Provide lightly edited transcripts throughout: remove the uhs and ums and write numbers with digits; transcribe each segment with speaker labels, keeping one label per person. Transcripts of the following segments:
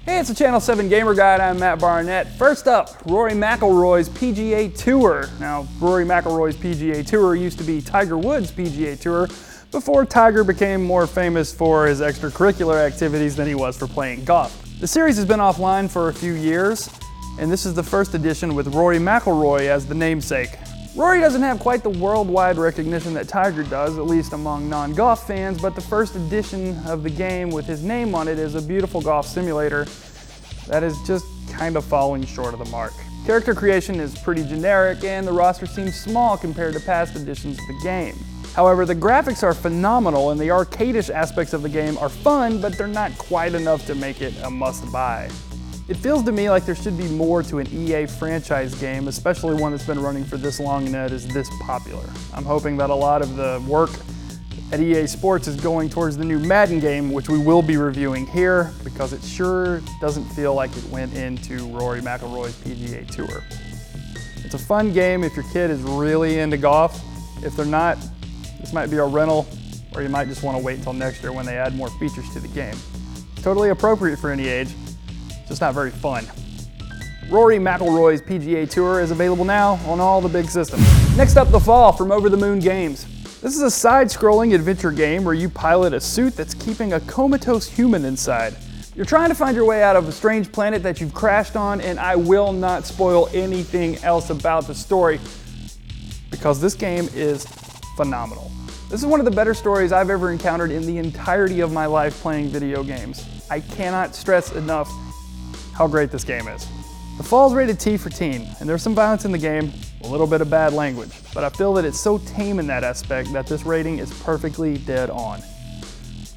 Speaker 1: Hey, it's the Channel 7 Gamer Guide. I'm Matt Barnett. First up, Rory McIlroy's PGA Tour. Now, Rory McIlroy's PGA Tour used to be Tiger Woods' PGA Tour before Tiger became more famous for his extracurricular activities than he was for playing golf. The series has been offline for a few years, and this is the first edition with Rory McIlroy as the namesake. Rory doesn't have quite the worldwide recognition that Tiger does, at least among non-golf fans, but the first edition of the game with his name on it is a beautiful golf simulator that is just kind of falling short of the mark. Character creation is pretty generic, and the roster seems small compared to past editions of the game. However, the graphics are phenomenal, and the arcade-ish aspects of the game are fun, but they're not quite enough to make it a must-buy. It feels to me like there should be more to an EA franchise game, especially one that's been running for this long and that is this popular. I'm hoping that a lot of the work at EA Sports is going towards the new Madden game, which we will be reviewing here, because it sure doesn't feel like it went into Rory McIlroy's PGA Tour. It's a fun game if your kid is really into golf. If they're not, this might be a rental, or you might just want to wait until next year when they add more features to the game. It's totally appropriate for any age, just not very fun. Rory McIlroy's PGA Tour is available now on all the big systems. Next up, The Fall from Over the Moon Games. This is a side-scrolling adventure game where you pilot a suit that's keeping a comatose human inside. You're trying to find your way out of a strange planet that you've crashed on, and I will not spoil anything else about the story because this game is phenomenal. This is one of the better stories I've ever encountered in the entirety of my life playing video games. I cannot stress enough how great this game is. The Fall's rated T for teen, and there's some violence in the game, a little bit of bad language, but I feel that it's so tame in that aspect that this rating is perfectly dead on.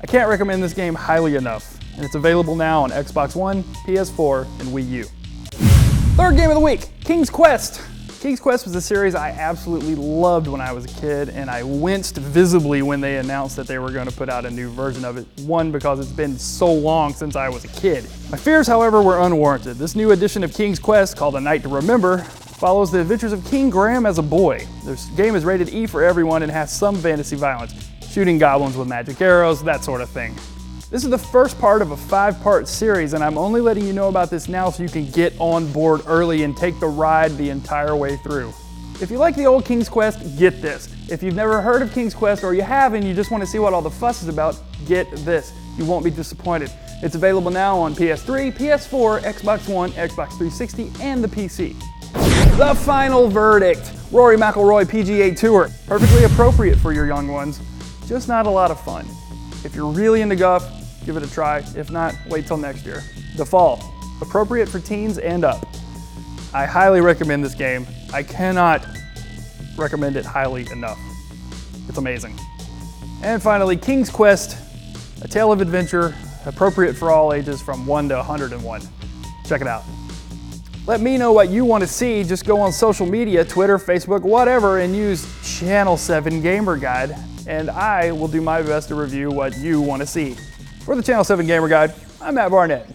Speaker 1: I can't recommend this game highly enough, and it's available now on Xbox One, PS4, and Wii U. Third game of the week, King's Quest. King's Quest was a series I absolutely loved when I was a kid, and I winced visibly when they announced that they were going to put out a new version of it. One, because it's been so long since I was a kid. My fears, however, were unwarranted. This new edition of King's Quest, called A Night to Remember, follows the adventures of King Graham as a boy. This game is rated E for everyone and has some fantasy violence, shooting goblins with magic arrows, that sort of thing. This is the first part of a 5-part series, and I'm only letting you know about this now so you can get on board early and take the ride the entire way through. If you like the old King's Quest, get this. If you've never heard of King's Quest, or you have and you just want to see what all the fuss is about, get this. You won't be disappointed. It's available now on PS3, PS4, Xbox One, Xbox 360, and the PC. The final verdict, Rory McIlroy PGA Tour. Perfectly appropriate for your young ones, just not a lot of fun. If you're really into golf, give it a try. If not, wait till next year. The Fall, appropriate for teens and up. I highly recommend this game. I cannot recommend it highly enough. It's amazing. And finally, King's Quest, a tale of adventure, appropriate for all ages from 1 to 101. Check it out. Let me know what you want to see. Just go on social media, Twitter, Facebook, whatever, and use Channel 7 Gamer Guide, and I will do my best to review what you want to see. For the Channel 7 Gamer Guide, I'm Matt Barnett.